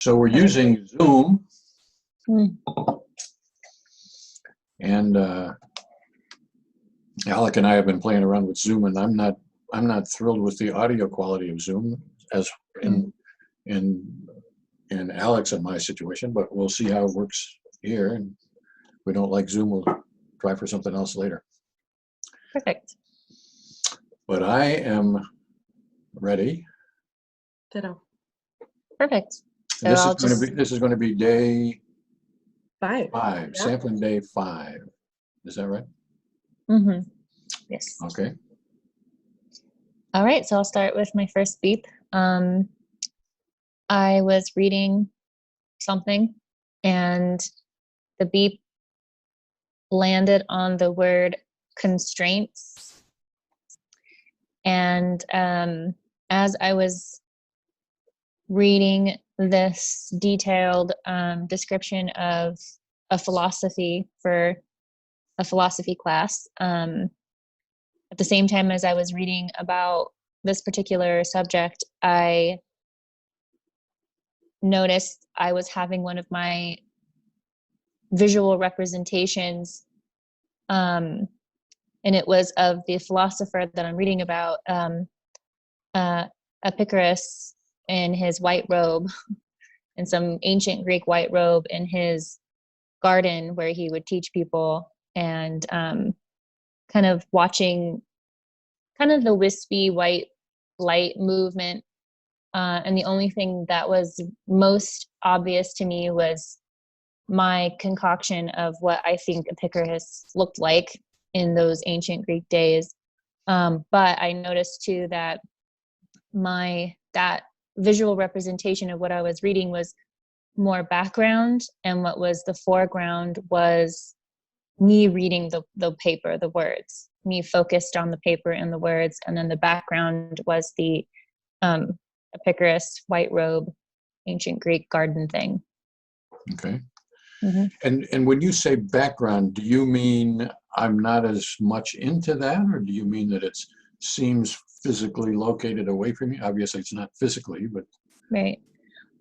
So we're using Zoom, Mm. and Alec and I have been playing around with Zoom, and I'm not thrilled with the audio quality of Zoom as in Alex and my situation, but we'll see how it works here. And if we don't like Zoom, we'll try for something else later. Perfect. But I am ready. Ditto. Perfect. So This is going to be day 5. 5, Yep. sampling day 5. Is that right? Mm-hmm. Yes. Okay. All right. So I'll start with my first beep. I was reading something, and the beep landed on the word constraints. And as I was reading this detailed description of a philosophy for a philosophy class, at the same time as I was reading about this particular subject, I noticed I was having one of my visual representations, and it was of the philosopher that I'm reading about, Epicurus, in his white robe, in some ancient Greek white robe, in his garden where he would teach people, and kind of watching kind of the wispy white light movement. And the only thing that was most obvious to me was my concoction of what I think Epicurus looked like in those ancient Greek days. But I noticed too that that visual representation of what I was reading was more background, and what was the foreground was me reading the paper, the words, me focused on the paper and the words, and then the background was the Epicurus white robe, ancient Greek garden thing. Okay. Mm-hmm. And when you say background, do you mean I'm not as much into that, or do you mean that it seems physically located away from you? Obviously, it's not physically, but right.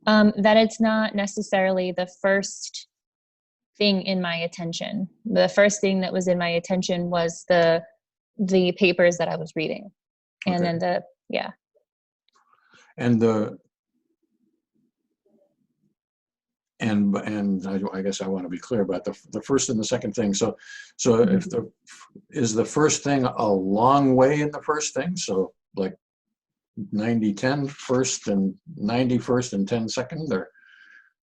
That it's not necessarily the first thing in my attention. The first thing that was in my attention was the papers that I was reading, and okay. then And I guess I want to be clear about the first and the second thing. So Mm-hmm. Is the first thing a long way in the first thing? So like 90-10 first and 90 first and 10 second, or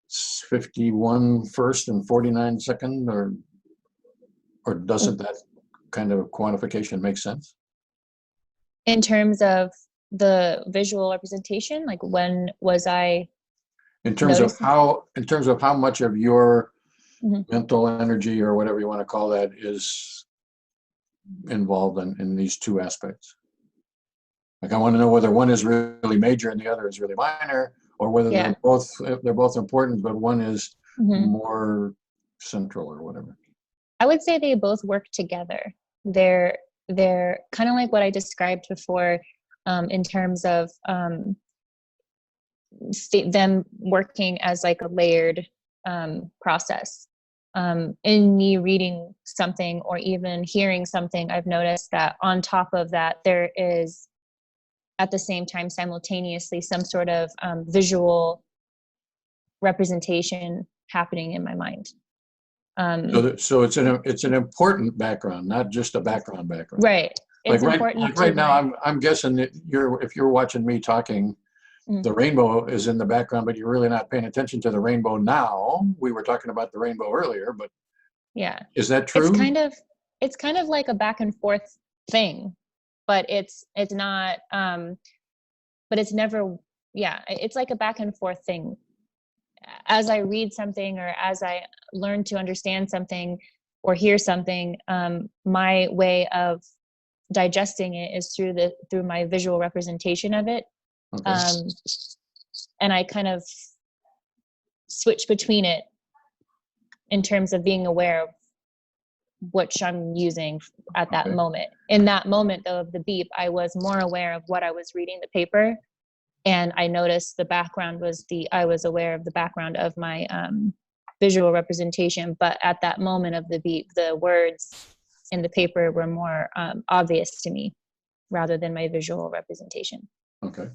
51 first and 49 second, or doesn't that kind of quantification make sense? In terms of the visual representation, like when was I in terms noticing? of how much of your Mm-hmm. mental energy, or whatever you want to call that, is involved in these two aspects? Like, I want to know whether one is really major and the other is really minor, or whether they're both important, but one is Mm-hmm. more central or whatever. I would say they both work together. They're kind of like what I described before, in terms of them working as like a layered process. In me reading something or even hearing something, I've noticed that on top of that, there is at the same time simultaneously some sort of visual representation happening in my mind. So it's an important background, not just a background. Right. It's like important. Right now, I'm guessing that if you're watching me talking, Mm-hmm. the rainbow is in the background, but you're really not paying attention to the rainbow now. We were talking about the rainbow earlier, but yeah, is that true? It's kind of like a back and forth thing, but it's not. But it's never. Yeah, it's like a back and forth thing. As I read something, or as I learn to understand something or hear something, my way of digesting it is through my visual representation of it. Okay. And I kind of switch between it in terms of being aware of which I'm using at that moment. In that moment, though, of the beep, I was more aware of what I was reading, the paper, And I noticed the background was I was aware of the background of my visual representation, but at that moment of the beat, the words in the paper were more obvious to me rather than my visual representation. Okay.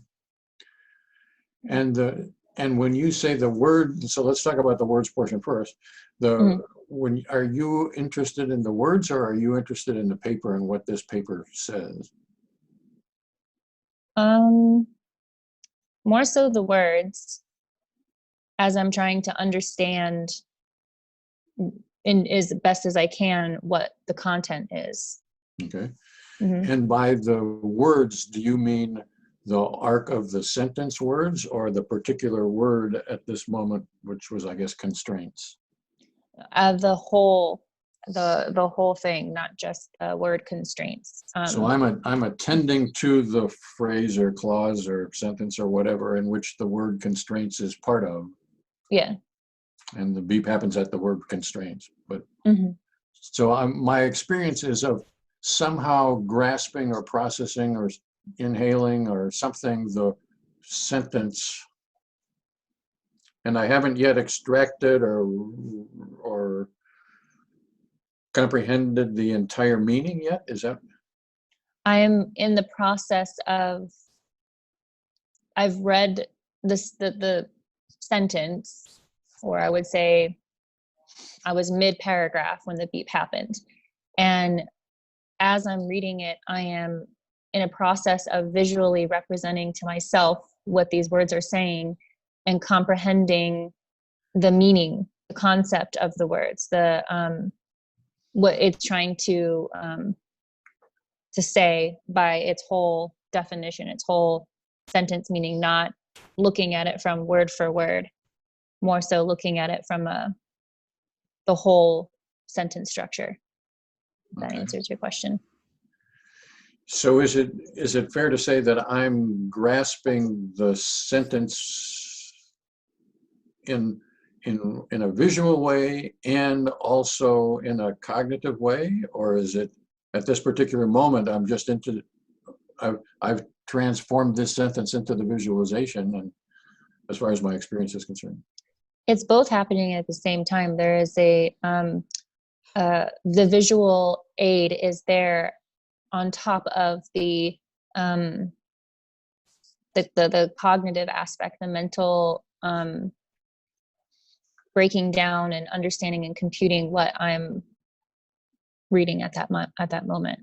And when you say the word, so let's talk about the words portion first. When are you interested in the words, or are you interested in the paper and what this paper says? More so the words, as I'm trying to understand as best as I can what the content is. Okay. And by the words, do you mean the arc of the sentence words, or the particular word at this moment, which was, I guess, constraints? The whole thing, not just the word constraints. So I'm attending to the phrase or clause or sentence or whatever in which the word constraints is part of. Yeah. And the beep happens at the word constraints. But so my experience is of somehow grasping or processing or inhaling or something the sentence, and I haven't yet extracted or comprehended the entire meaning yet. Is that? I am in the process of, I've read the sentence, or I would say I was mid-paragraph when the beep happened. And as I'm reading it, I am in a process of visually representing to myself what these words are saying and comprehending the meaning, the concept of the words, what it's trying to say by its whole definition, its whole sentence meaning, not looking at it from word for word, more so looking at it from the whole sentence structure. If that answers your question. So is it fair to say that I'm grasping the sentence in a visual way and also in a cognitive way, or is it at this particular moment I'm just I've transformed this sentence into the visualization, and as far as my experience is concerned? It's both happening at the same time. There is the visual aid is there on top of the cognitive aspect, the mental breaking down and understanding and computing what I'm reading at that moment.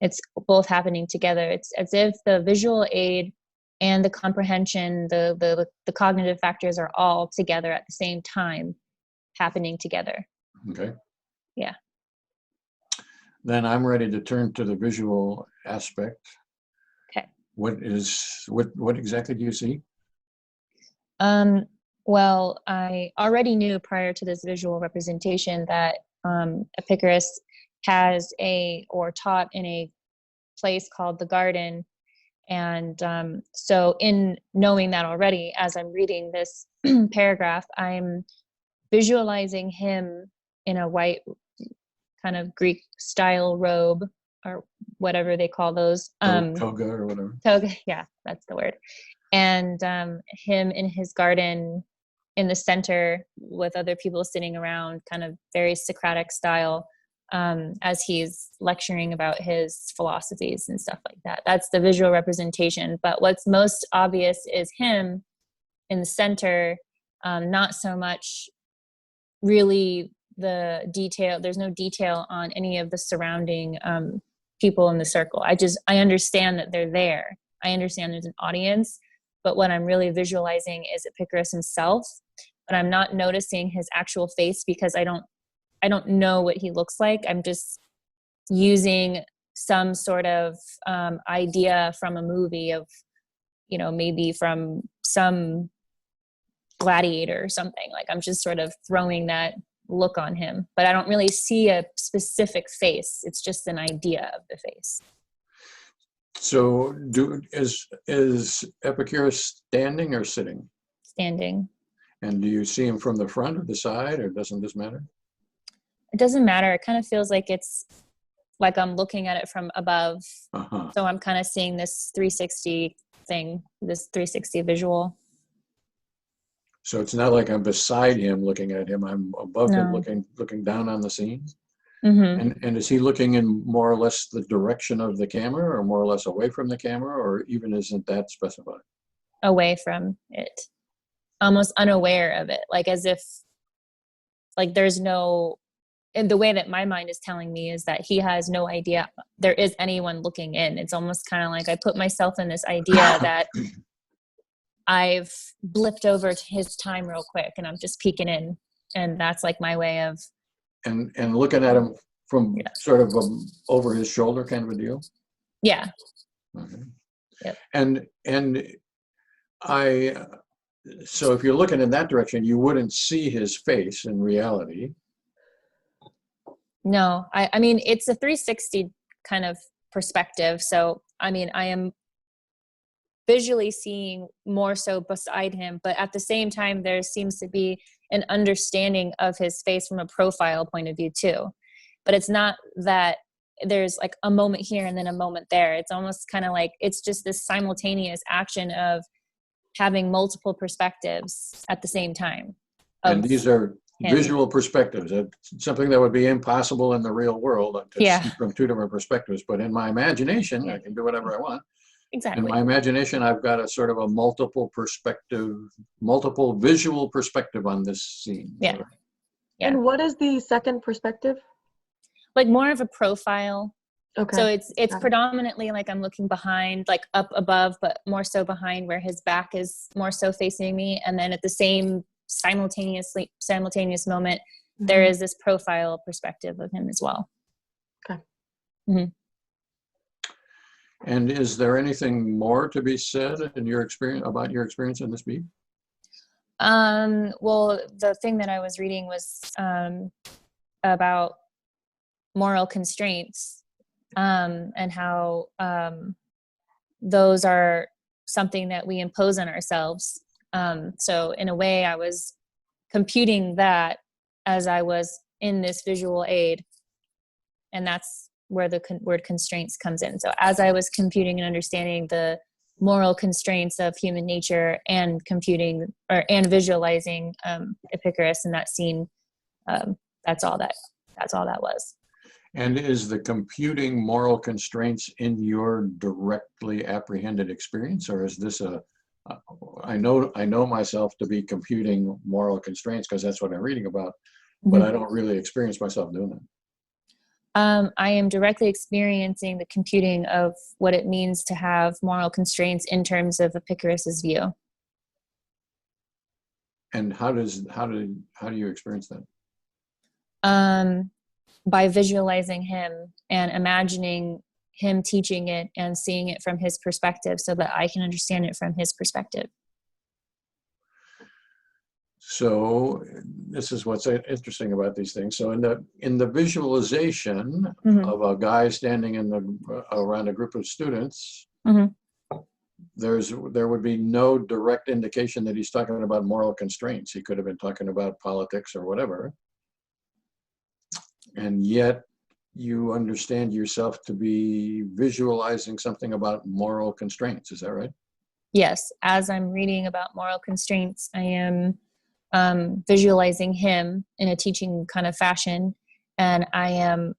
It's both happening together. It's as if the visual aid and the comprehension, the cognitive factors are all together at the same time, happening together. Okay. Yeah. Then I'm ready to turn to the visual aspect. Okay. What exactly do you see? Well, I already knew prior to this visual representation that Epicurus has taught in a place called the Garden. And so in knowing that already, as I'm reading this paragraph, I'm visualizing him in a white kind of Greek style robe, or whatever they call those. Toga or whatever. Toga, yeah, that's the word. And him in his garden in the center with other people sitting around, kind of very Socratic style, as he's lecturing about his philosophies and stuff like that. That's the visual representation. But what's most obvious is him in the center, not so much really the detail. There's no detail on any of the surrounding people in the circle. I understand that they're there. I understand there's an audience, but what I'm really visualizing is Epicurus himself, but I'm not noticing his actual face because I don't know what he looks like. I'm just using some sort of idea from a movie of, maybe from some gladiator or something. Like, I'm just sort of throwing that look on him, but I don't really see a specific face. It's just an idea of the face. So is Epicurus standing or sitting? Standing. And do you see him from the front or the side, or doesn't this matter? It doesn't matter. It kind of feels like it's like I'm looking at it from above. So I'm kind of seeing this 360 thing, this 360 visual. So it's not like I'm beside him looking at him. I'm above him No. looking down on the scene. Mm-hmm. And is he looking in more or less the direction of the camera, or more or less away from the camera, or even isn't that specified? Away from it, almost unaware of it, like as if like there's no, and the way that my mind is telling me is that he has no idea there is anyone looking in. It's almost kind of like I put myself in this idea that I've blipped over to his time real quick and I'm just peeking in, and that's like my way of and looking at him from sort of over his shoulder kind of a deal. Yeah. Okay. Yep. And so if you're looking in that direction, you wouldn't see his face in reality. No, I mean, it's a 360 kind of perspective. So, I mean, I am visually seeing more so beside him, but at the same time, there seems to be an understanding of his face from a profile point of view too. But it's not that there's like a moment here and then a moment there. It's almost kind of like, it's just this simultaneous action of having multiple perspectives at the same time. And these are visual perspectives. It's something that would be impossible in the real world to see from two different perspectives. But in my imagination, I can do whatever I want. Exactly. In my imagination, I've got a sort of a multiple visual perspective on this scene. Yeah. And what is the second perspective? Like more of a profile. Okay. So it's predominantly like I'm looking behind, like up above, but more so behind where his back is more so facing me. And then at the same simultaneous moment, there is this profile perspective of him as well. Okay. Mm-hmm. And is there anything more to be said in your experience about your experience in this beat? Well, the thing that I was reading was about moral constraints, and how those are something that we impose on ourselves. So in a way, I was computing that as I was in this visual aid, and that's where the word constraints comes in. So as I was computing and understanding the moral constraints of human nature and computing and visualizing Epicurus in that scene, that's all that was. And is the computing moral constraints in your directly apprehended experience, or is this I know myself to be computing moral constraints because that's what I'm reading about, but I don't really experience myself doing that. I am directly experiencing the computing of what it means to have moral constraints in terms of Epicurus's view. And how do you experience that? By visualizing him and imagining him teaching it and seeing it from his perspective so that I can understand it from his perspective. So this is what's interesting about these things. So in the visualization of a guy standing around a group of students, there would be no direct indication that he's talking about moral constraints. He could have been talking about politics or whatever. And yet you understand yourself to be visualizing something about moral constraints. Is that right? Yes. As I'm reading about moral constraints, I am visualizing him in a teaching kind of fashion. And I am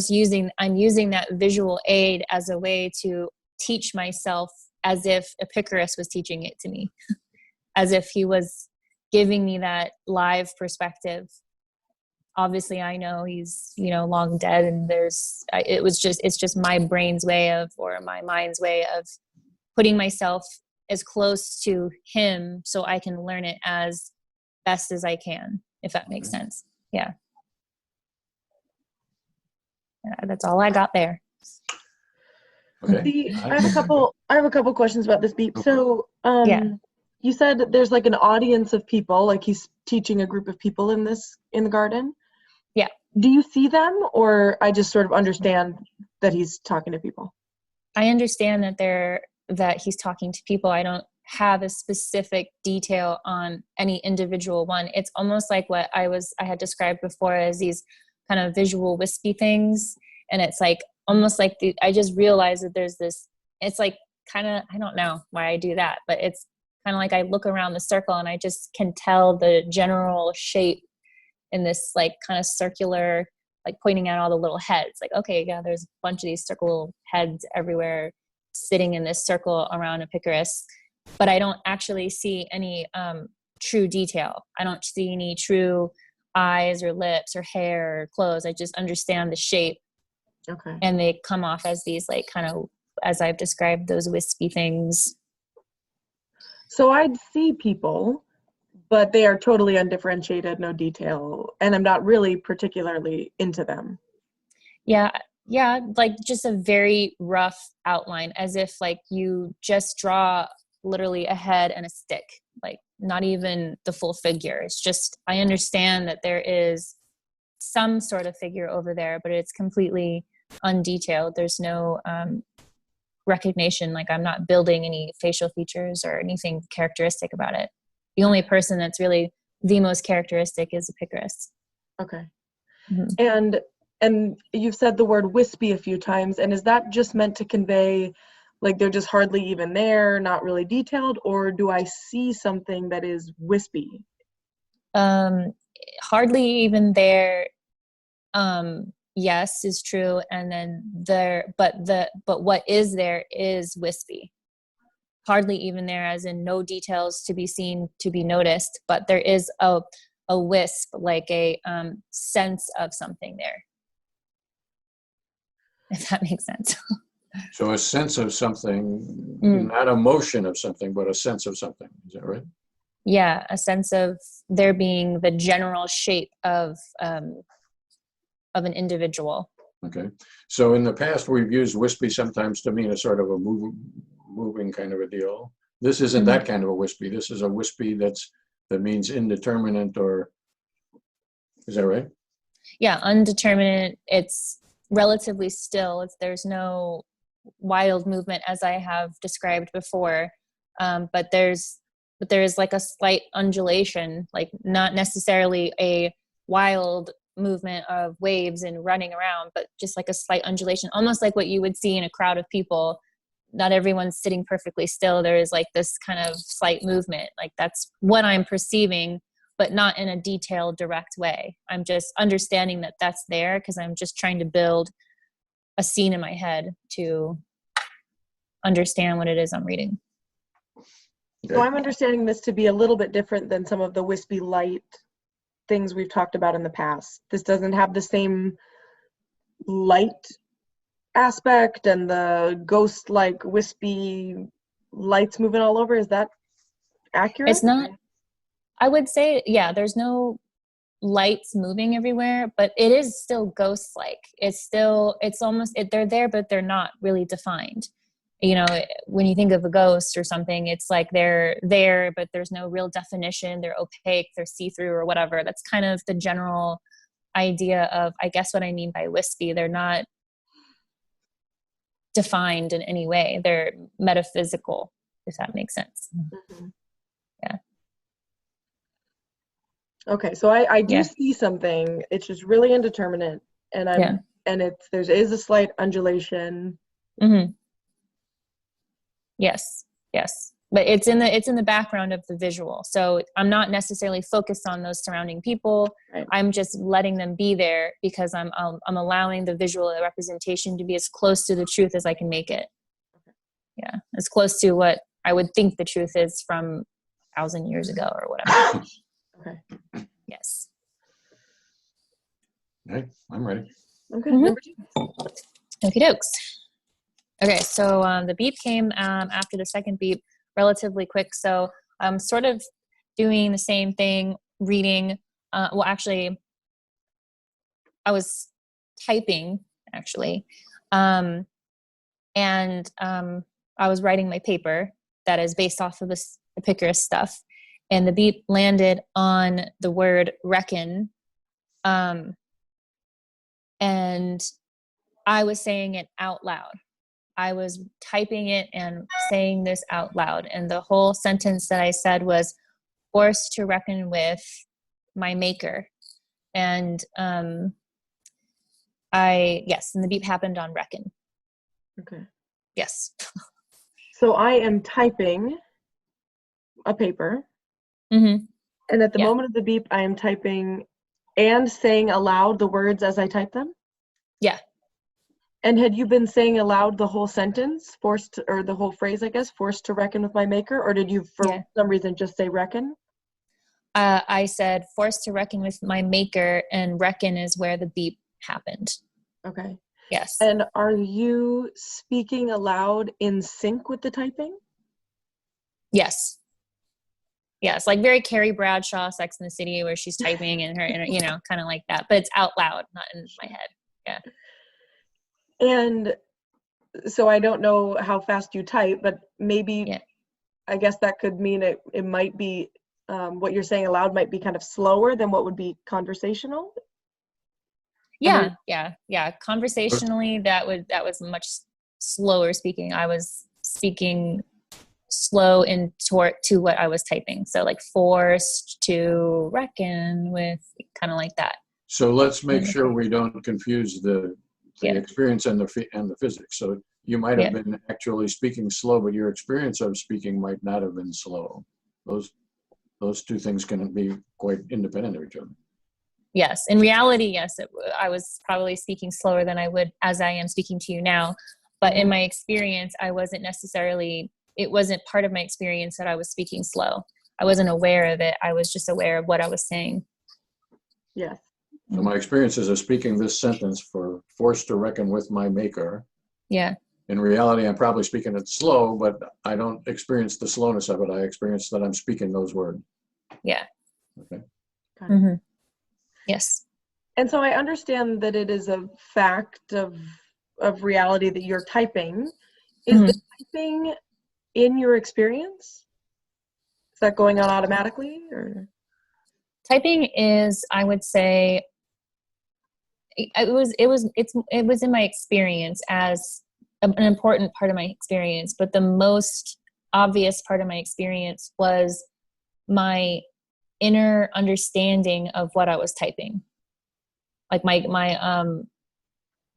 using that visual aid as a way to teach myself as if Epicurus was teaching it to me, as if he was giving me that live perspective. Obviously I know he's, long dead, and it's just my brain's way of, or my mind's way of putting myself as close to him so I can learn it as best as I can, if that makes sense. Yeah. That's all I got there. Okay. I have a couple questions about this beat. So, you said that there's like an audience of people, like he's teaching a group of people in the garden. Yeah. Do you see them, or I just sort of understand that he's talking to people? I understand that he's talking to people. I don't have a specific detail on any individual one. It's almost like what I had described before as these kind of visual wispy things. And it's like, almost like I just realized that there's this, it's like kind of, I don't know why I do that, but it's kind of like I look around the circle and I just can tell the general shape in this like kind of circular, like pointing out all the little heads. Like, okay, yeah, there's a bunch of these circle heads everywhere sitting in this circle around Epicurus, but I don't actually see any true detail. I don't see any true eyes or lips or hair or clothes. I just understand the shape. Okay. And they come off as these like kind of, as I've described, those wispy things. So I'd see people, but they are totally undifferentiated, no detail, and I'm not really particularly into them. Yeah, like just a very rough outline, as if like you just draw literally a head and a stick, like not even the full figure. It's just, I understand that there is some sort of figure over there, but it's completely undetailed. There's no recognition, like I'm not building any facial features or anything characteristic about it. The only person that's really the most characteristic is Epicurus. Okay. Mm-hmm. And you've said the word wispy a few times, and is that just meant to convey like they're just hardly even there, not really detailed, or do I see something that is wispy? Hardly even there, yes, is true, and then but what is there is wispy. Hardly even there, as in no details to be seen, to be noticed, but there is a wisp, like a sense of something there, if that makes sense. So a sense of something, not a motion of something, but a sense of something. Is that right? Yeah, a sense of there being the general shape of an individual. Okay. So in the past, we've used wispy sometimes to mean a sort of a moving kind of a deal. This isn't that kind of a wispy. This is a wispy that means indeterminate, or is that right? Yeah, undeterminate. It's relatively still. There's no wild movement, as I have described before, but there is like a slight undulation, like not necessarily a wild movement of waves and running around, but just like a slight undulation, almost like what you would see in a crowd of people. Not everyone's sitting perfectly still. There is like this kind of slight movement. Like that's what I'm perceiving, but not in a detailed, direct way. I'm just understanding that that's there because I'm just trying to build a scene in my head to understand what it is I'm reading. So I'm understanding this to be a little bit different than some of the wispy light things we've talked about in the past. This doesn't have the same light aspect and the ghost-like wispy lights moving all over. Is that accurate? It's not, I would say, yeah, there's no lights moving everywhere, but it is still ghost-like. It's almost, they're there, but they're not really defined. You know, when you think of a ghost or something, it's like they're there, but there's no real definition. They're opaque, they're see-through or whatever. That's kind of the general idea of, I guess, what I mean by wispy. They're not defined in any way. They're metaphysical, if that makes sense. Mm-hmm. Yeah. Okay, so I do see something. It's just really indeterminate, and there is a slight undulation. Mm-hmm. Yes, but it's in the background of the visual. So I'm not necessarily focused on those surrounding people. Right. I'm just letting them be there because I'm allowing the visual representation to be as close to the truth as I can make it. Okay. Yeah, as close to what I would think the truth is from 1,000 years ago or whatever. Okay. Yes. Okay, I'm ready. Okay, number 2. Okie dokes. Okay, so the beep came after the second beep relatively quick. So I'm sort of doing the same thing, reading. Well, actually, I was typing, actually. And I was writing my paper that is based off of this Epicurus stuff. And the beep landed on the word reckon. And I was saying it out loud. I was typing it and saying this out loud. And the whole sentence that I said was forced to reckon with my maker. And and the beep happened on reckon. Okay. Yes. So I am typing a paper, Mm-hmm. and at the Yeah. moment of the beep, I am typing and saying aloud the words as I type them? Yeah. And had you been saying aloud the whole sentence, or the whole phrase, I guess, forced to reckon with my maker, or did you, for some reason, just say reckon? I said forced to reckon with my maker, and reckon is where the beep happened. Okay. Yes. And are you speaking aloud in sync with the typing? Yes. Yes, like very Carrie Bradshaw, Sex in the City, where she's typing and her, you know, kind of like that, but it's out loud, not in my head. Yeah. And so I don't know how fast you type, but maybe, I guess that could mean it might be, what you're saying aloud might be kind of slower than what would be conversational. Yeah. Conversationally, that was much slower speaking. I was speaking slow in to what I was typing. So like forced to reckon with, kind of like that. So let's make sure we don't confuse the experience and the physics. So you might have been actually speaking slow, but your experience of speaking might not have been slow. Those two things can be quite independent of each other. Yes, in reality, yes, I was probably speaking slower than I would as I am speaking to you now. But in my experience, I wasn't necessarily, it wasn't part of my experience that I was speaking slow. I wasn't aware of it. I was just aware of what I was saying. Yes. So my experiences of speaking this sentence for forced to reckon with my maker. Yeah. In reality, I'm probably speaking it slow, but I don't experience the slowness of it. I experience that I'm speaking those words. Yeah. Okay. Mm-hmm. Yes. And so I understand that it is a fact of reality that you're typing. Is the typing in your experience? Is that going on automatically, or? Typing is, I would say, it was in my experience as an important part of my experience, but the most obvious part of my experience was my inner understanding of what I was typing. Like my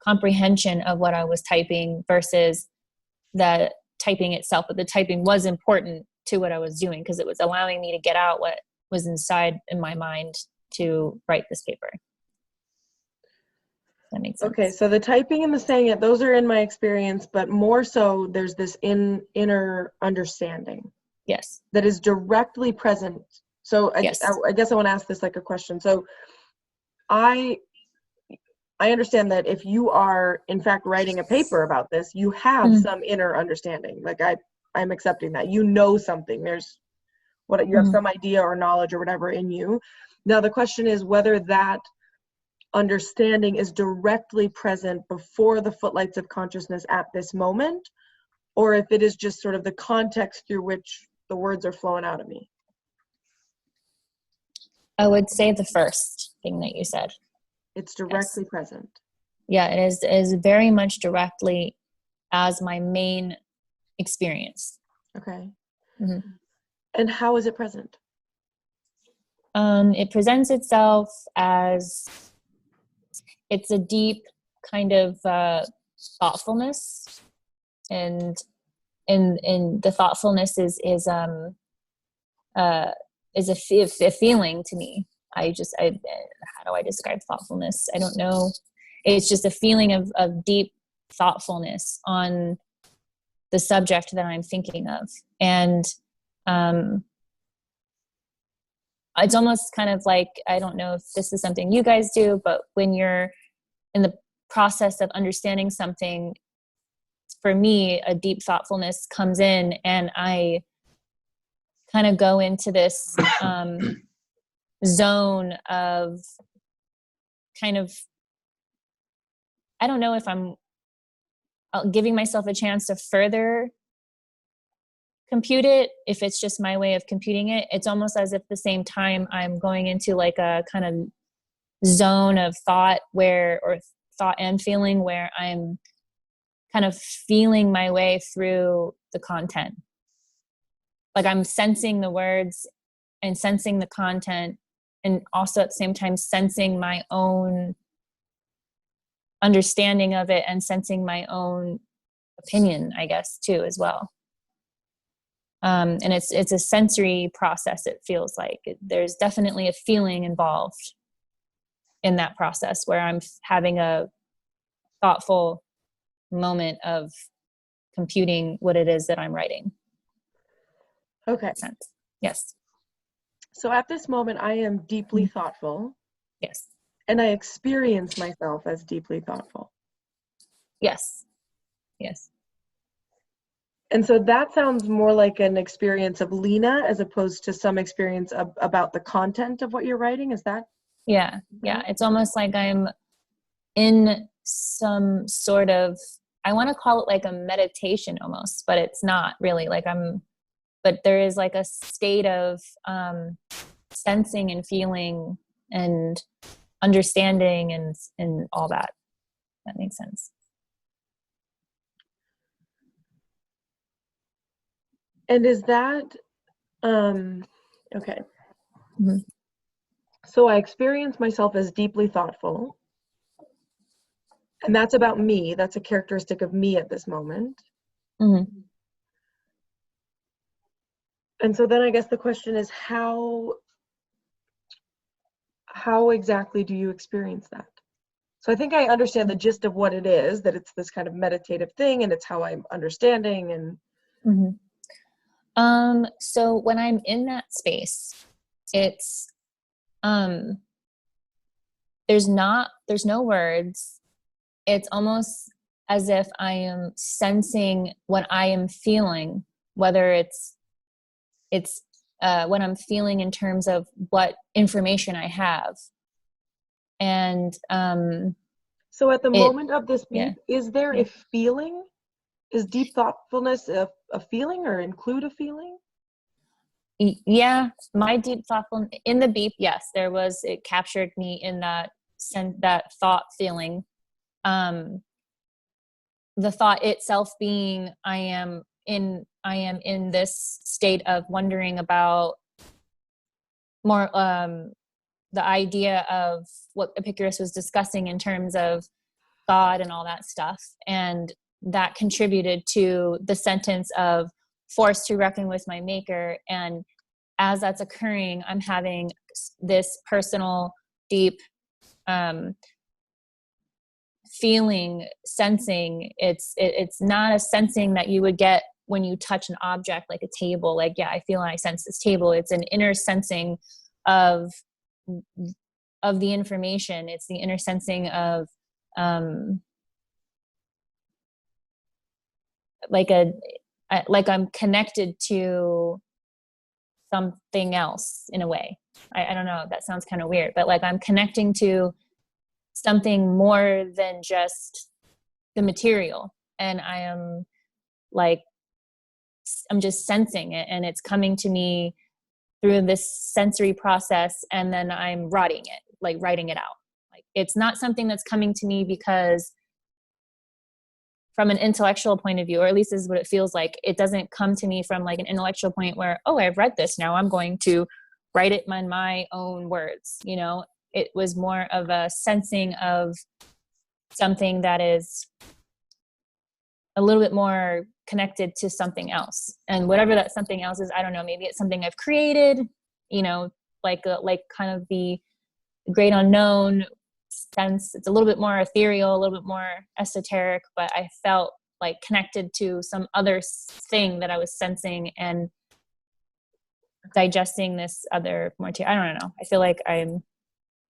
comprehension of what I was typing versus the typing itself. But the typing was important to what I was doing because it was allowing me to get out what was inside in my mind to write this paper. That makes sense. Okay, so the typing and the saying it, those are in my experience, but more so there's this inner understanding. Yes. That is directly present. So I guess I want to ask this like a question. So I understand that if you are in fact writing a paper about this, you have some inner understanding. Like I'm accepting that. You know something. There's what you have some idea or knowledge or whatever in you. Now the question is whether that understanding is directly present before the footlights of consciousness at this moment, or if it is just sort of the context through which the words are flowing out of me. I would say the first thing that you said. It's directly present. Yeah, it is very much directly as my main experience. Okay. Mm-hmm. And how is it present? It presents itself as it's a deep kind of thoughtfulness, and the thoughtfulness is a feeling to me. How do I describe thoughtfulness? I don't know. It's just a feeling of deep thoughtfulness on the subject that I'm thinking of. And it's almost kind of like, I don't know if this is something you guys do, but when you're in the process of understanding something, for me, a deep thoughtfulness comes in and I kind of go into this zone of kind of, I don't know if I'm giving myself a chance to further compute it. If it's just my way of computing it, it's almost as if at the same time I'm going into like a kind of zone of thought thought and feeling where I'm kind of feeling my way through the content. Like I'm sensing the words and sensing the content, and also at the same time sensing my own understanding of it and sensing my own opinion, I guess, too, as well. And it's a sensory process. It feels like there's definitely a feeling involved in that process where I'm having a thoughtful moment of computing what it is that I'm writing. Okay. Makes sense. Yes. So at this moment, I am deeply thoughtful. Yes. And I experience myself as deeply thoughtful. Yes. Yes. And so that sounds more like an experience of Lena as opposed to some experience about the content of what you're writing. Is that? Yeah. Yeah. It's almost like I'm in some sort of, I want to call it like a meditation almost, but it's not really like but there is like a state of sensing and feeling and understanding and all that. That makes sense. And is that, okay. Mm-hmm. So I experience myself as deeply thoughtful. And that's about me. That's a characteristic of me at this moment. Mm-hmm. And so then I guess the question is how exactly do you experience that? So I think I understand the gist of what it is, that it's this kind of meditative thing and it's how I'm understanding and. Mm-hmm. So when I'm in that space, it's, there's no words. It's almost as if I am sensing what I am feeling, whether it's what I'm feeling in terms of what information I have. And so at the moment of this beep, yeah, is there a feeling? Is deep thoughtfulness a feeling or include a feeling? Yeah, my deep thoughtfulness in the beep, yes, it captured me in that thought feeling. The thought itself being I am in this state of wondering about more the idea of what Epicurus was discussing in terms of God and all that stuff. And that contributed to the sentence of forced to reckon with my maker. And as that's occurring, I'm having this personal, deep feeling, sensing. It's not a sensing that you would get when you touch an object like a table. Like, yeah, I feel and I sense this table. It's an inner sensing of the information. It's the inner sensing of like I'm connected to something else in a way. I don't know, that sounds kind of weird, but like I'm connecting to something more than just the material. And I'm just sensing it, and it's coming to me through this sensory process, and then I'm writing it out. Like it's not something that's coming to me because from an intellectual point of view, or at least this is what it feels like. It doesn't come to me from like an intellectual point where, oh, I've read this, now I'm going to write it in my own words. You know, it was more of a sensing of something that is a little bit more connected to something else. And whatever that something else is, I don't know, maybe it's something I've created, you know, like kind of the great unknown sense. It's a little bit more ethereal, a little bit more esoteric, but I felt like connected to some other thing that I was sensing and digesting this other material. I don't know. I feel like I'm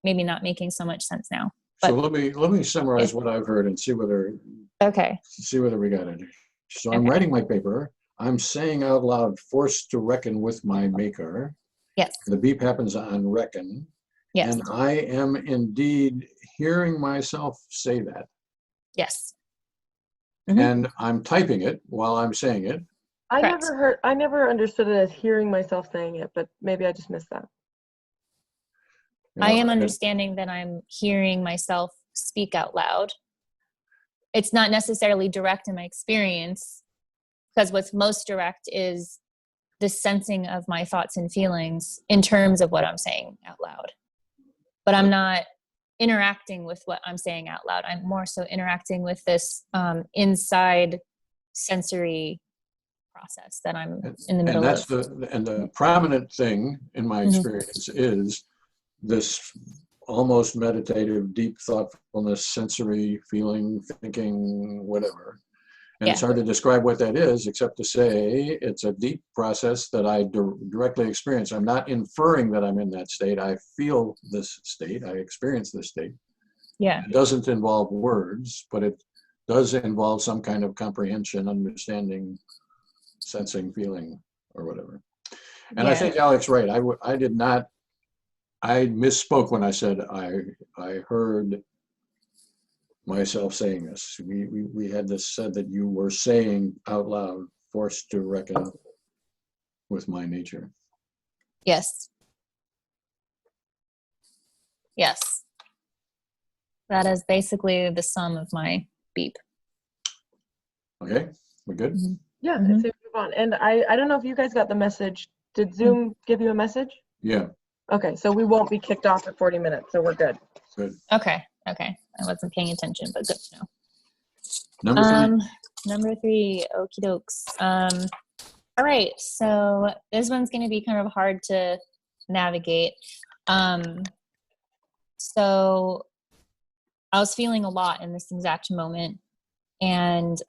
maybe not making so much sense now. But, so let me summarize what I've heard and see whether we got it. So I'm writing my paper. I'm saying out loud, forced to reckon with my maker. Yes. The beep happens on reckon. Yes. And I am indeed hearing myself say that. Yes. Mm-hmm. And I'm typing it while I'm saying it. I never understood it as hearing myself saying it, but maybe I just missed that. I am understanding that I'm hearing myself speak out loud. It's not necessarily direct in my experience, because what's most direct is the sensing of my thoughts and feelings in terms of what I'm saying out loud. But I'm not interacting with what I'm saying out loud. I'm more so interacting with this inside sensory process that I'm And, in the and middle that's of. the prominent thing in my Mhm. experience is this almost meditative, deep thoughtfulness, sensory feeling, thinking, whatever. And Yeah. it's hard to describe what that is, except to say it's a deep process that I directly experience. I'm not inferring that I'm in that state. I feel this state. I experience this state. Yeah. It doesn't involve words, but it does involve some kind of comprehension, understanding, sensing, feeling, or whatever. And I Yeah. think Alex right. I did not. I misspoke when I said I heard myself saying this. We had this said that you were saying out loud, forced to reckon with my nature. Yes. Yes. That is basically the sum of my beep. Okay, we good? Mm-hmm. Yeah, Mhm. I'd say move on. And I don't know if you guys got the message. Did Zoom give you a message? Yeah, Okay, so we won't be kicked off at 40 minutes, so we're good. good. Okay. Okay. I wasn't paying attention, but good to know. Number three. Number 3, okie dokes. All right, so this one's going to be kind of hard to navigate. So I was feeling a lot in this exact moment, and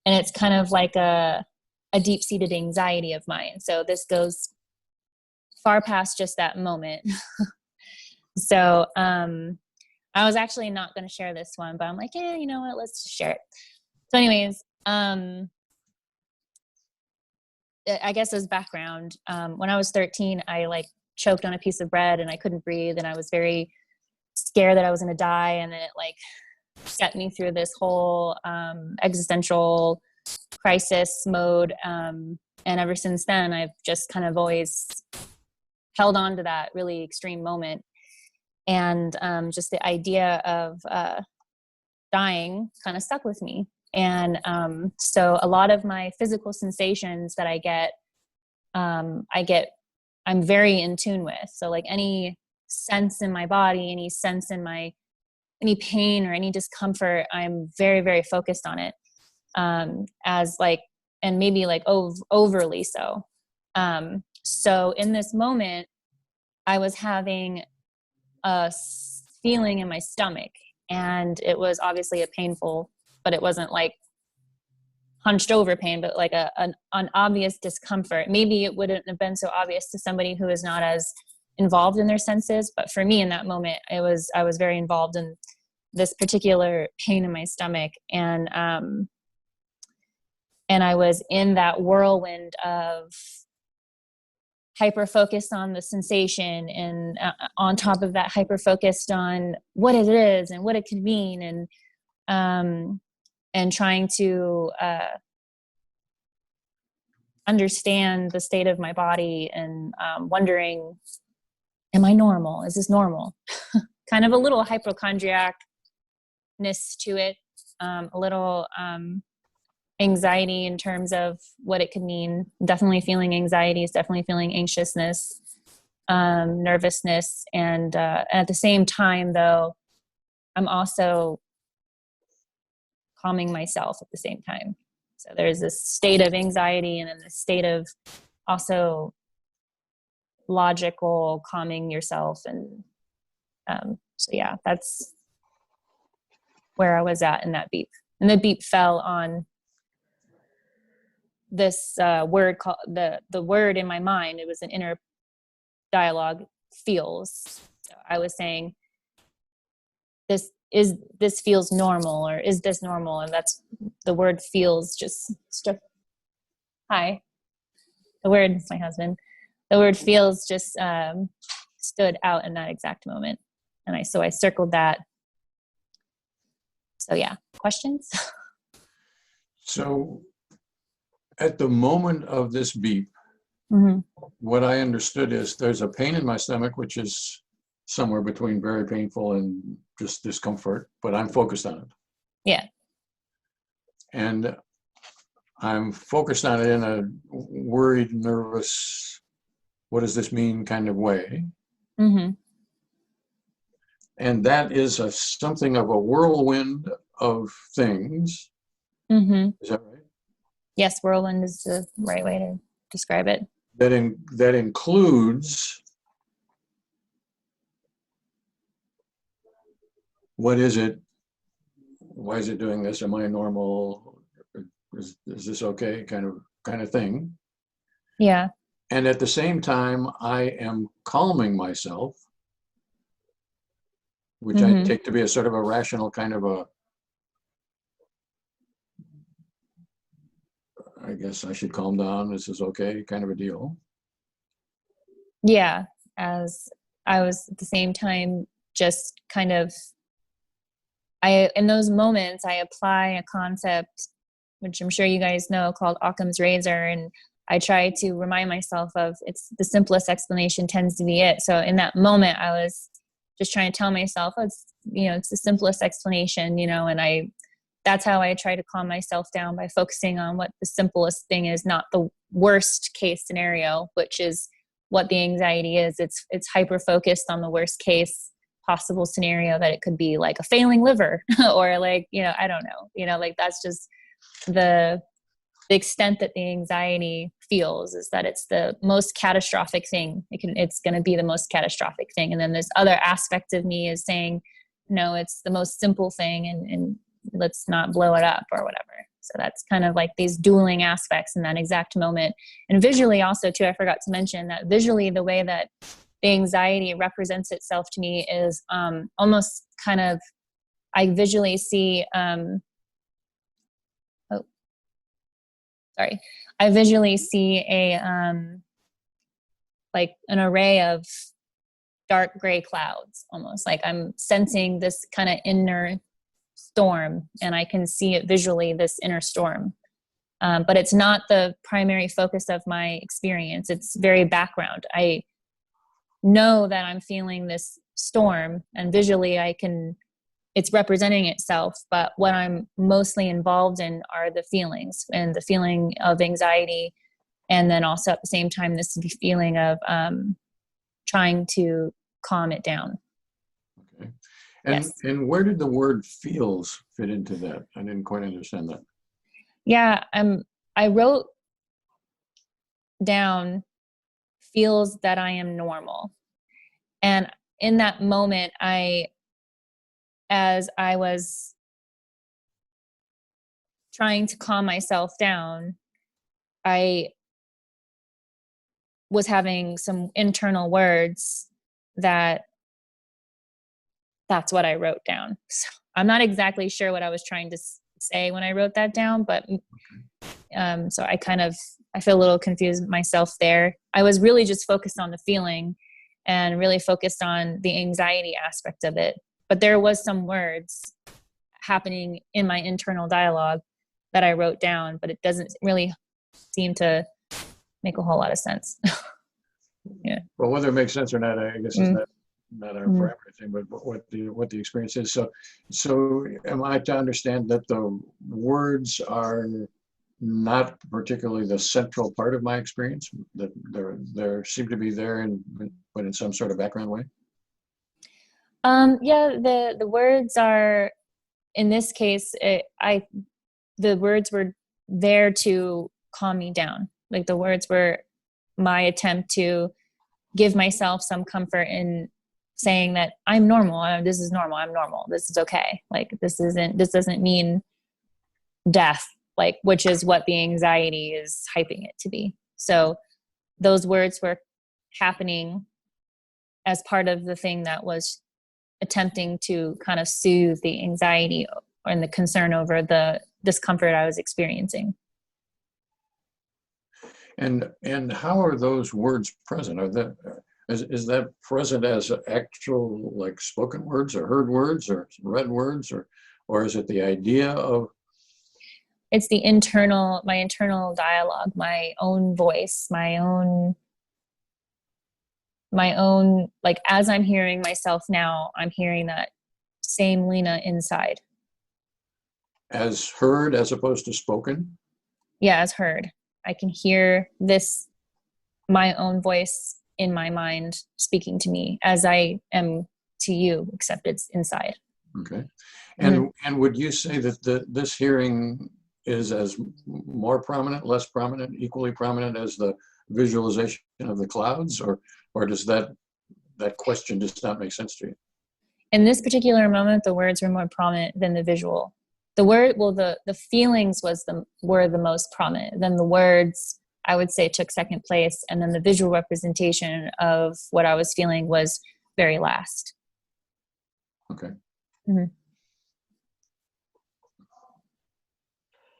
it's kind of like a deep-seated anxiety of mine. So this goes far past just that moment. So I was actually not going to share this one, but I'm like, yeah, you know what? Let's just share it. So anyways, I guess as background, when I was 13, I like choked on a piece of bread and I couldn't breathe, and I was very scared that I was going to die. And then it like set me through this whole existential crisis mode. And ever since then, I've just kind of always held on to that really extreme moment. And just the idea of dying kind of stuck with me. And so a lot of my physical sensations that I'm very in tune with. So like any sense in my body, any sense in any pain or any discomfort, I'm very, very focused on it. As like, and maybe like overly so. So in this moment, I was having a feeling in my stomach, and it was obviously a painful, but it wasn't like hunched over pain, but like an obvious discomfort. Maybe it wouldn't have been so obvious to somebody who is not as involved in their senses, but for me in that moment, I was very involved in this particular pain in my stomach, and I was in that whirlwind of hyper focused on the sensation, and on top of that, hyper focused on what it is and what it could mean, and trying to understand the state of my body, and wondering, am I normal? Is this normal? Kind of a little hypochondriacness to it, a little anxiety in terms of what it could mean. Definitely feeling anxiety, is definitely feeling anxiousness, nervousness, and at the same time, though, I'm also calming myself at the same time. So there's this state of anxiety, and then this state of also logical calming yourself. And so yeah, that's where I was at in that beep. And the beep fell on this word called the word in my mind. It was an inner dialogue, feels. So I was saying, this feels normal, or is this normal? And that's the word feels just stuck. Hi. The word, it's my husband. The word feels just stood out in that exact moment. And I circled that. So yeah, questions? So at the moment of this beep, Mm-hmm. what I understood is there's a pain in my stomach, which is somewhere between very painful and just discomfort, but I'm focused on it. Yeah. And I'm focused on it in a worried, nervous, what does this mean kind of way. Mm-hmm. And that is something of a whirlwind of things. Mm-hmm. Is that right? Yes, whirlwind is the right way to describe it. That includes, what is it? Why is it doing this? Am I normal? Is this okay? Kind of thing. Yeah. And at the same time, I am calming myself, which I take to be a sort of a rational kind of a, I guess I should calm down, this is okay, kind of a deal. Yeah. As I was at the same time, just kind of, in those moments, I apply a concept, which I'm sure you guys know, called Occam's razor. And I try to remind myself of, it's the simplest explanation tends to be it. So in that moment, I was just trying to tell myself, oh, it's the simplest explanation, and that's how I try to calm myself down, by focusing on what the simplest thing is, not the worst case scenario, which is what the anxiety is. It's hyper focused on the worst case possible scenario, that it could be like a failing liver or like, I don't know, like that's just the extent that the anxiety feels, is that it's the most catastrophic thing. It's going to be the most catastrophic thing. And then this other aspect of me is saying, no, it's the most simple thing, and let's not blow it up or whatever. So that's kind of like these dueling aspects in that exact moment. And visually also too, I forgot to mention that visually, the way that the anxiety represents itself to me is almost kind of, I visually see, I visually see like an array of dark gray clouds, almost like I'm sensing this kind of inner storm, and I can see it visually, this inner storm. But it's not the primary focus of my experience. It's very background. I know that I'm feeling this storm, and visually it's representing itself, but what I'm mostly involved in are the feelings, and the feeling of anxiety, and then also at the same time this feeling of trying to calm it down. Okay. And where did the word feels fit into that? I didn't quite understand that. Yeah, I wrote down feels that I am normal. And in that moment, as I was trying to calm myself down, I was having some internal words that's what I wrote down. So I'm not exactly sure what I was trying to say when I wrote that down, but so I feel a little confused myself there. I was really just focused on the feeling and really focused on the anxiety aspect of it. But there was some words happening in my internal dialogue that I wrote down, but it doesn't really seem to make a whole lot of sense. Yeah. Well, whether it makes sense or not, I guess is not our primary thing, but what the experience is. So am I to understand that the words are not particularly the central part of my experience, that there seem to be there, but in some sort of background way? Yeah, the words are, in this case, the words were there to calm me down. Like the words were my attempt to give myself some comfort in saying that I'm normal. This is normal. I'm normal. This is okay. Like this doesn't mean death, like, which is what the anxiety is hyping it to be. So those words were happening as part of the thing that was attempting to kind of soothe the anxiety and the concern over the discomfort I was experiencing. And how are those words present? Is that present as actual, like, spoken words or heard words or read words, or is it the idea of? It's my internal dialogue, my own voice, my own, like, as I'm hearing myself now, I'm hearing that same Lena inside. As heard as opposed to spoken? Yeah, as heard. I can hear my own voice in my mind speaking to me as I am to you, except it's inside. Okay. And would you say that this hearing is as more prominent, less prominent, equally prominent as the visualization of the clouds, or does that question just not make sense to you? In this particular moment, the words were more prominent than the visual. The feelings were the most prominent. Then the words, I would say, took second place, and then the visual representation of what I was feeling was very last. Okay. Mm-hmm.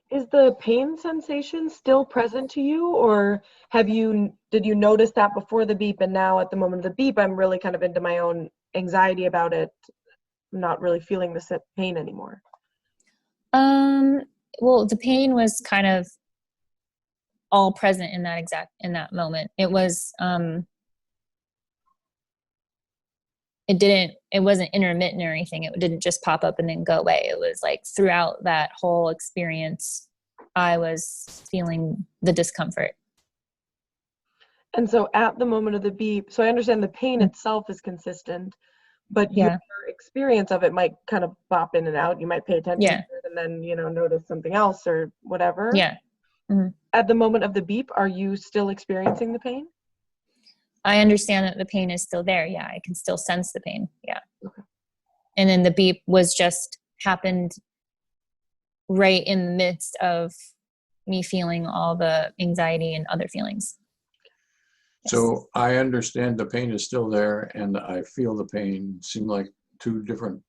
Is the pain sensation still present to you, or did you notice that before the beep, and now at the moment of the beep, I'm really kind of into my own anxiety about it, not really feeling the pain anymore? Well, the pain was kind of all present in that moment. It was, it wasn't intermittent or anything. It didn't just pop up and then go away. It was like throughout that whole experience, I was feeling the discomfort. And so at the moment of the beep, so I understand the pain itself is consistent, but your experience of it might kind of bop in and out. You might pay attention to it and then, notice something else or whatever. Yeah. Mm-hmm. At the moment of the beep, are you still experiencing the pain? I understand that the pain is still there. Yeah, I can still sense the pain. Yeah. Okay. And then the beep was just happened right in the midst of me feeling all the anxiety and other feelings. Yes. So I understand the pain is still there, and I feel the pain seem like two different,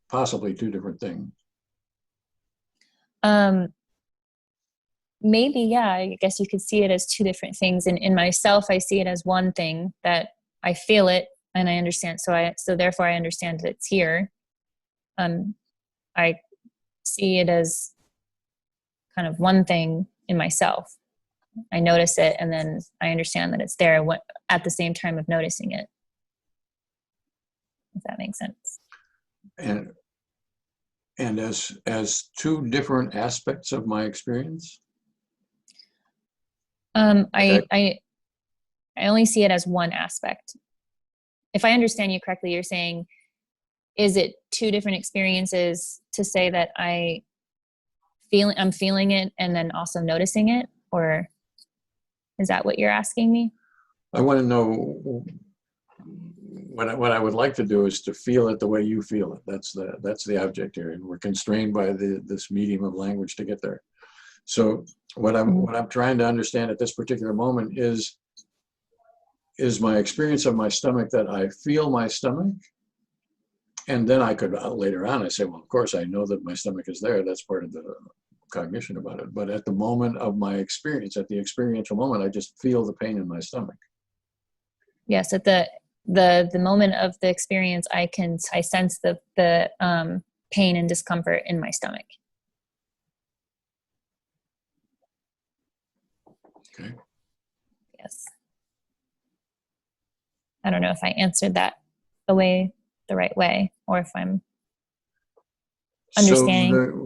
possibly two different things. Maybe, yeah, I guess you could see it as two different things. And in myself, I see it as one thing, that I feel it and I understand. So therefore I understand that it's here. I see it as kind of one thing in myself. I notice it, and then I understand that it's there at the same time of noticing it. If that makes sense. And as two different aspects of my experience? I only see it as one aspect. If I understand you correctly, you're saying, is it two different experiences to say that I'm feeling it and then also noticing it? Or is that what you're asking me? I want to know, what I would like to do is to feel it the way you feel it. That's the object here, and we're constrained by this medium of language to get there. So what I'm trying to understand at this particular moment is my experience of my stomach, that I feel my stomach, and then I could later on I say, well, of course I know that my stomach is there. That's part of the cognition about it. But at the moment of my experience, at the experiential moment, I just feel the pain in my stomach. Yes, at the moment of the experience, I sense the pain and discomfort in my stomach. Okay. Yes. I don't know if I answered that the right way, or if I'm understanding.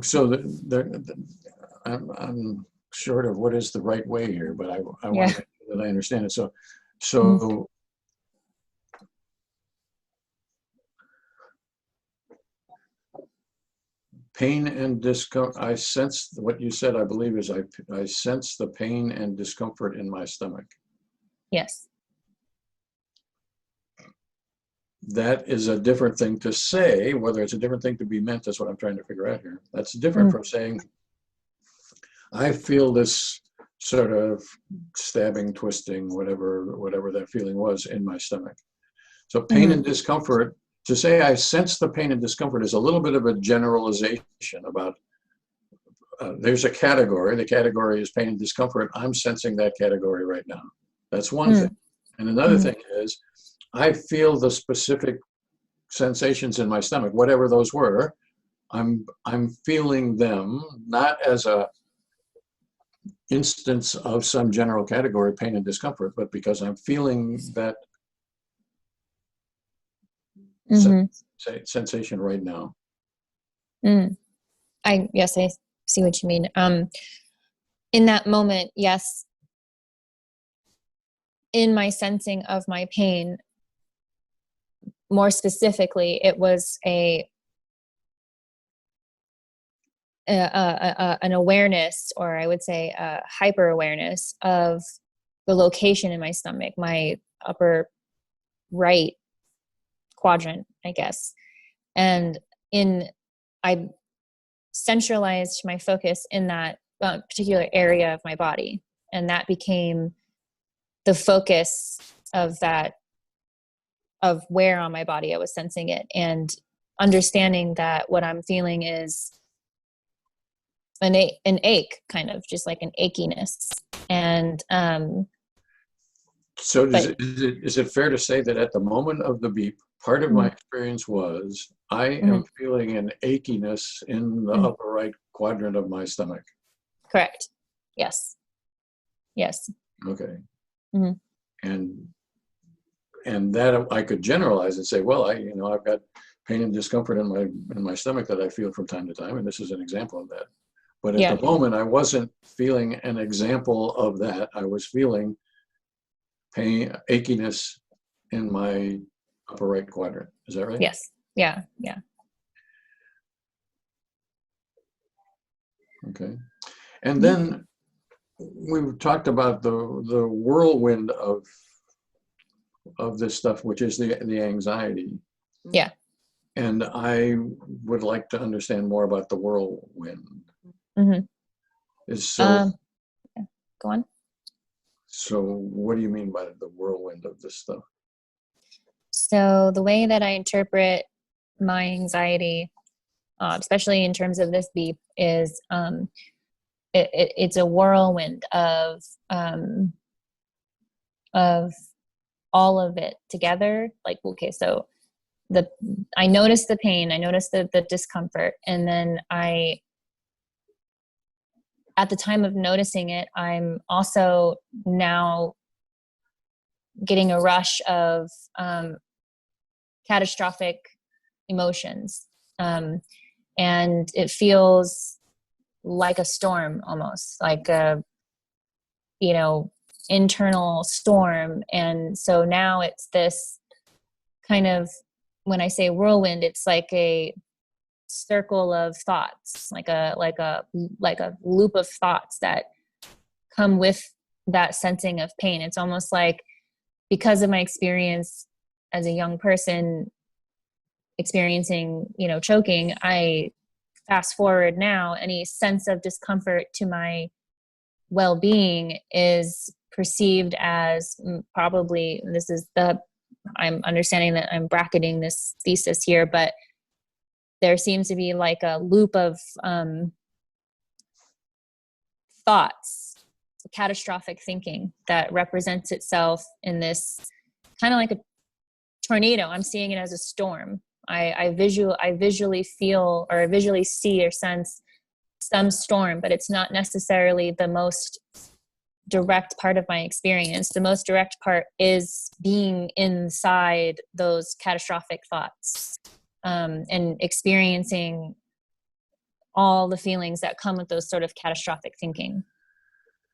I'm short of what is the right way here, but I want to make sure that I understand it. So pain and discomfort, I sense what you said, I believe, is I sense the pain and discomfort in my stomach. Yes. That is a different thing to say. Whether it's a different thing to be meant, that's what I'm trying to figure out here. That's different from saying, I feel this sort of stabbing, twisting, whatever that feeling was in my stomach. So pain and discomfort, to say I sense the pain and discomfort is a little bit of a generalization about, there's a category. The category is pain and discomfort. I'm sensing that category right now. That's one thing. And another thing is, I feel the specific sensations in my stomach, whatever those were. I'm feeling them not as a instance of some general category, pain and discomfort, but because I'm feeling that sensation right now. I see what you mean. In that moment, yes, in my sensing of my pain, more specifically, it was an awareness, or I would say a hyper awareness of the location in my stomach, my upper right quadrant, I guess. And I centralized my focus in that particular area of my body. And that became the focus of where on my body I was sensing it, and understanding that what I'm feeling is an ache, kind of just like an achiness. And so is it fair to say that at the moment of the beep, part of my experience was I am feeling an achiness in the upper right quadrant of my stomach? Correct. Yes. Okay. And that I could generalize and say, well, I've got pain and discomfort in my stomach that I feel from time to time, and this is an example of that. But at the moment, I wasn't feeling an example of that. I was feeling pain, achiness in my upper right quadrant. Is that right? Yes. Yeah. Okay. And then we've talked about the whirlwind of this stuff, which is the anxiety. Yeah. And I would like to understand more about the whirlwind. Go on. So what do you mean by the whirlwind of this stuff? So the way that I interpret my anxiety, especially in terms of this beep, is it's a whirlwind of all of it together. Like, okay, so I notice the pain, I notice the discomfort, and then at the time of noticing it, I'm also now getting a rush of catastrophic emotions. And it feels like a storm, almost like a, internal storm. And so now it's this kind of, when I say whirlwind, it's like a circle of thoughts, like a loop of thoughts that come with that sensing of pain. It's almost like, because of my experience as a young person experiencing, choking, I fast forward now, any sense of discomfort to my well-being is perceived as probably, I'm understanding that I'm bracketing this thesis here, but there seems to be like a loop of thoughts, catastrophic thinking that represents itself in this kind of like a tornado. I'm seeing it as a storm. I visually feel, or I visually see or sense some storm, but it's not necessarily the most direct part of my experience. The most direct part is being inside those catastrophic thoughts, and experiencing all the feelings that come with those sort of catastrophic thinking.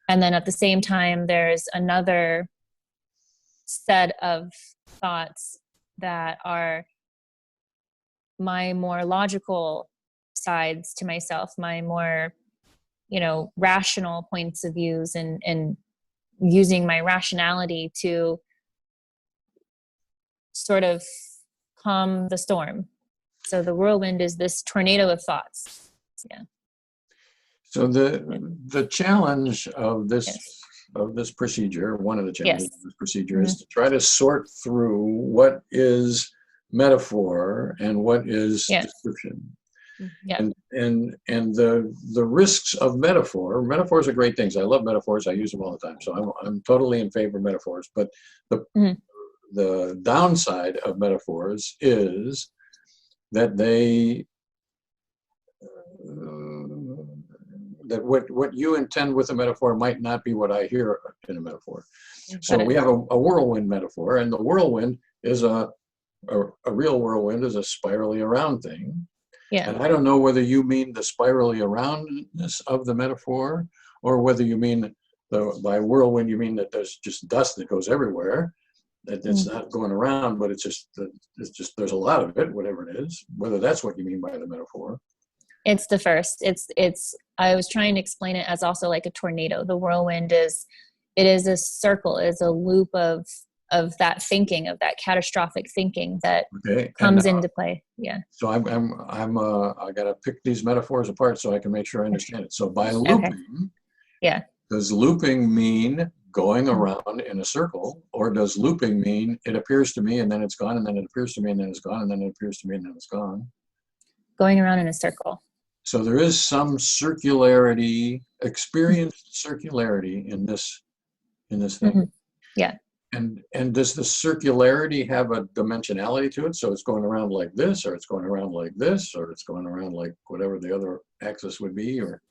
And then at the same time, there's another set of thoughts that are my more logical sides to myself, my more, rational points of views, and using my rationality to sort of calm the storm. So the whirlwind is this tornado of thoughts. Yeah. So the challenge of this procedure, one of the challenges of this procedure, is to try to sort through what is metaphor and what is description. And the risks of metaphors are great things. I love metaphors. I use them all the time. So I'm totally in favor of metaphors. But the downside of metaphors is that that what you intend with a metaphor might not be what I hear in a metaphor. So we have a whirlwind metaphor, and the whirlwind is a real whirlwind is a spirally around thing. Yeah. And I don't know whether you mean the spirally aroundness of the metaphor, or whether you mean by whirlwind you mean that there's just dust that goes everywhere, that it's not going around, but it's just there's a lot of it, whatever it is, whether that's what you mean by the metaphor. It's the first. I was trying to explain it as also like a tornado. The whirlwind is, it is a circle, is a loop of that thinking, of that catastrophic thinking that comes into play. Yeah. So I got to pick these metaphors apart so I can make sure I understand it. So by looping, yeah, does looping mean going around in a circle, or does looping mean it appears to me and then it's gone, and then it appears to me and then it's gone, and then it appears to me and then it's gone? Going around in a circle. So there is some circularity, experienced circularity in this thing. Mm-hmm. Yeah. And does the circularity have a dimensionality to it? So it's going around like this, or it's going around like this, or it's going around like whatever the other axis would be, or?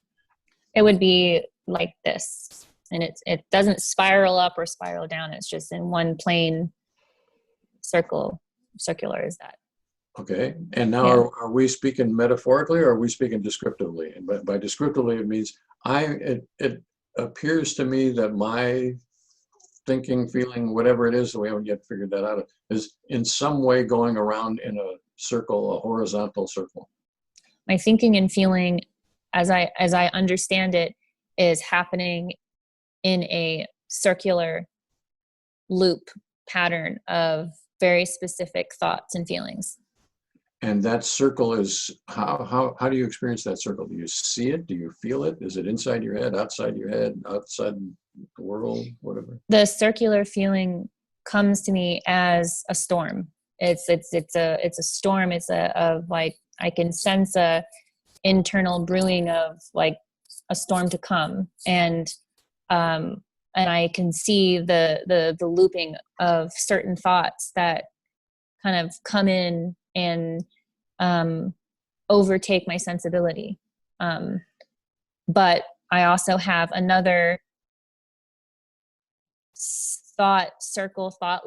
It would be like this. And it doesn't spiral up or spiral down. It's just in one plane circular is that. Okay. And now are we speaking metaphorically, or are we speaking descriptively? And by descriptively, it means it appears to me that my thinking, feeling, whatever it is, we haven't yet figured that out, is in some way going around in a circle, a horizontal circle. My thinking and feeling, as I understand it, is happening in a circular loop pattern of very specific thoughts and feelings. And that circle is, how do you experience that circle? Do you see it? Do you feel it? Is it inside your head, outside your head, outside the world, whatever? The circular feeling comes to me as a storm. It's a storm. It's of like, I can sense a internal brewing of like a storm to come, and I can see the looping of certain thoughts that kind of come in and overtake my sensibility. But I also have another thought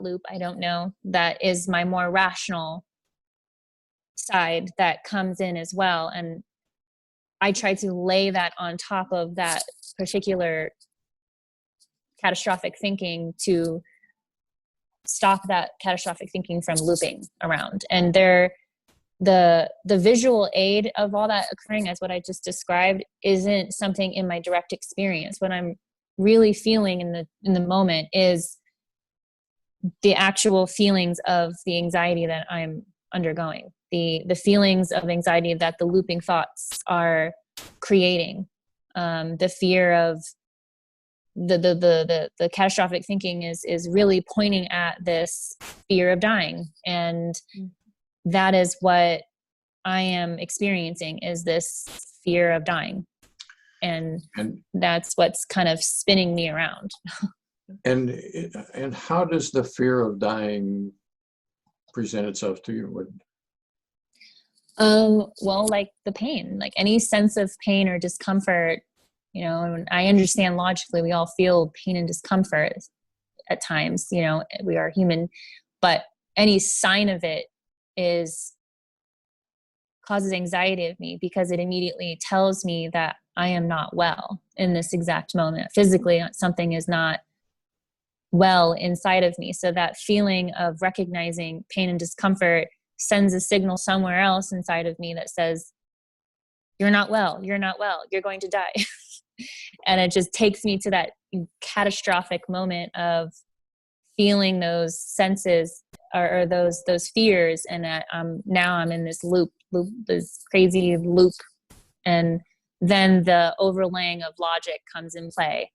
loop, I don't know, that is my more rational side that comes in as well. And I try to lay that on top of that particular catastrophic thinking to stop that catastrophic thinking from looping around. And the visual aid of all that occurring, as what I just described, isn't something in my direct experience. What I'm really feeling in the moment is the actual feelings of the anxiety that I'm undergoing, the feelings of anxiety that the looping thoughts are creating, the fear of the catastrophic thinking is really pointing at this fear of dying. And that is what I am experiencing, is this fear of dying. And that's what's kind of spinning me around. And how does the fear of dying present itself to you? Well, like the pain, like any sense of pain or discomfort, and I understand logically we all feel pain and discomfort at times, we are human, but any sign of it causes anxiety of me, because it immediately tells me that I am not well in this exact moment. Physically, something is not well inside of me. So that feeling of recognizing pain and discomfort sends a signal somewhere else inside of me that says, you're not well, you're going to die. And it just takes me to that catastrophic moment of feeling those senses or those fears, and that now I'm in this this crazy loop, and then the overlaying of logic comes in play,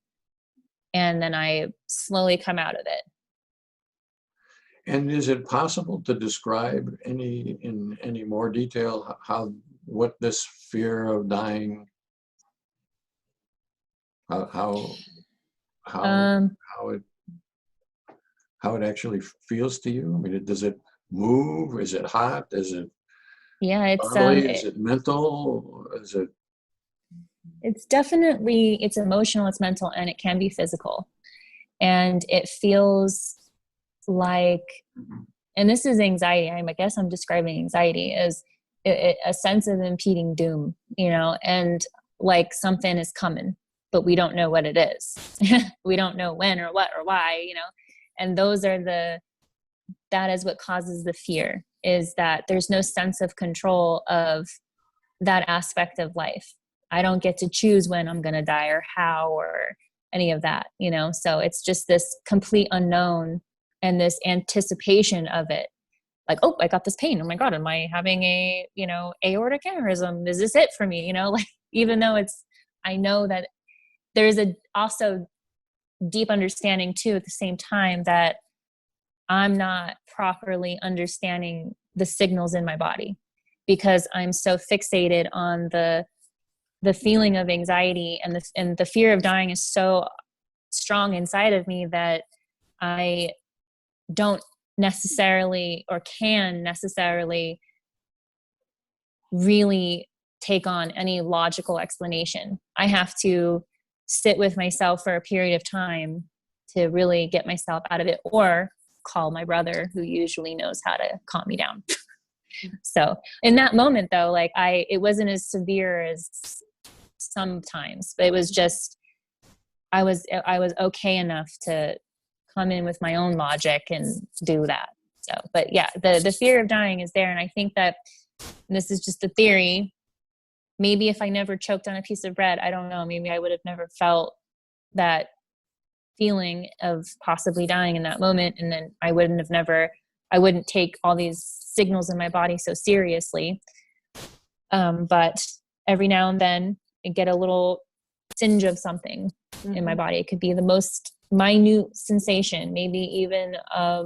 and then I slowly come out of it. And is it possible to describe in any more detail what this fear of dying, how it actually feels to you? I mean, does it move? Is it hot? Is it bodily? Is it mental? Is it? It's definitely, it's emotional, it's mental, and it can be physical. And it feels like, and this is anxiety, I guess I'm describing anxiety as a sense of impending doom, and like something is coming, but we don't know what it is. We don't know when or what or why, and that is what causes the fear, is that there's no sense of control of that aspect of life. I don't get to choose when I'm going to die or how or any of that, you know? So it's just this complete unknown and this anticipation of it. Like, oh, I got this pain. Oh my God, am I having a, you know, aortic aneurysm? Is this it for me? You know, like, even though I know that there's a also deep understanding too at the same time that I'm not properly understanding the signals in my body, because I'm so fixated on the feeling of anxiety, and the fear of dying is so strong inside of me that I don't necessarily or can necessarily really take on any logical explanation. I have to sit with myself for a period of time to really get myself out of it, or call my brother, who usually knows how to calm me down. So in that moment though, like it wasn't as severe as sometimes, but it was just, I was okay enough to come in with my own logic and do that. So, but yeah, the fear of dying is there. And I think that, and this is just a theory, maybe if I never choked on a piece of bread, I don't know, maybe I would have never felt that feeling of possibly dying in that moment. And then I wouldn't take all these signals in my body so seriously. But every now and then I get a little tinge of something in my body. It could be the most minute sensation, maybe even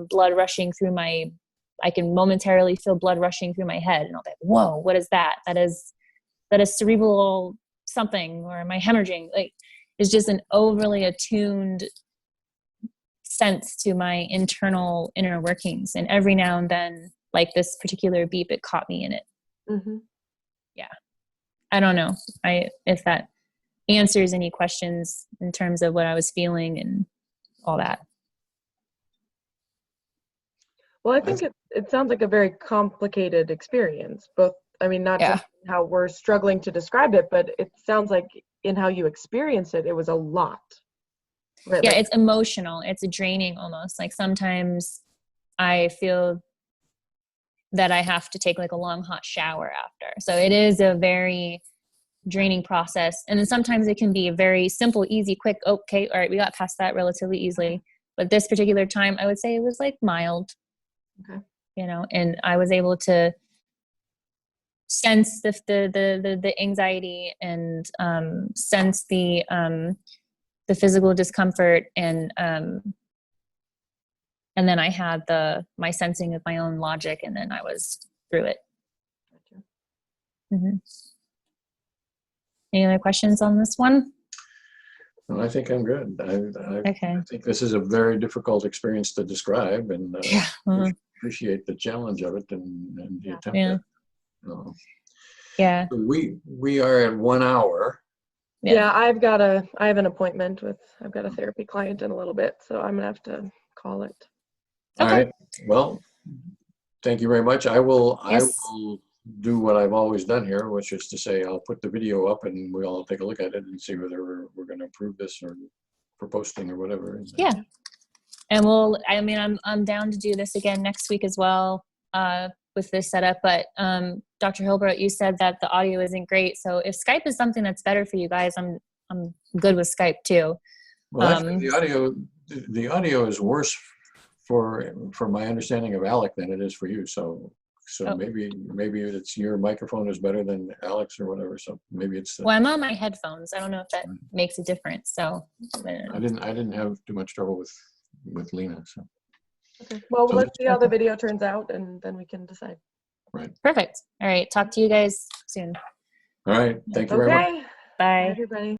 blood rushing through I can momentarily feel blood rushing through my head, and I'll be like, whoa, what is that? That is cerebral something, or am I hemorrhaging? Like, it's just an overly attuned sense to my inner workings. And every now and then, like this particular beep, it caught me in it. Mm-hmm. Yeah. I don't know if that answers any questions in terms of what I was feeling and all that. Well, I think it sounds like a very complicated experience, both, I mean, not just how we're struggling to describe it, but it sounds like in how you experience it, it was a lot. Right? Yeah, like, it's emotional. It's draining almost. Like sometimes I feel that I have to take like a long hot shower after. So it is a very draining process. And then sometimes it can be a very simple, easy, quick, okay, all right, we got past that relatively easily. But this particular time, I would say it was like mild. Okay. You know, and I was able to sense the anxiety and sense the physical discomfort, and then I had my sensing of my own logic, and then I was through it. Gotcha. Mm-hmm. Any other questions on this one? Well, I think I'm good. Okay. I think this is a very difficult experience to describe, and Yeah. appreciate the challenge of it and the attempt. Yeah. Yeah. We are at 1 hour. Yeah, I have an appointment I've got a therapy client in a little bit, so I'm gonna have to call it. All right. Well, thank you very much. I will do what I've always done here, which is to say I'll put the video up and we'll all take a look at it and see whether we're going to approve this or for posting or whatever. Yeah. And I'm down to do this again next week as well with this setup. But Dr. Hilbert, you said that the audio isn't great. So if Skype is something that's better for you guys, I'm good with Skype too. Well, actually, the audio is worse for my understanding of Alec than it is for you. So maybe it's your microphone is better than Alex or whatever. So maybe it's. Well, I'm on my headphones. I don't know if that makes a difference. So I didn't have too much trouble with Lena. So. Okay. Well, let's see how the video turns out, and then we can decide. Right. Perfect. All right. Talk to you guys soon. All right. Thank you very much. Okay. Bye. Bye, everybody.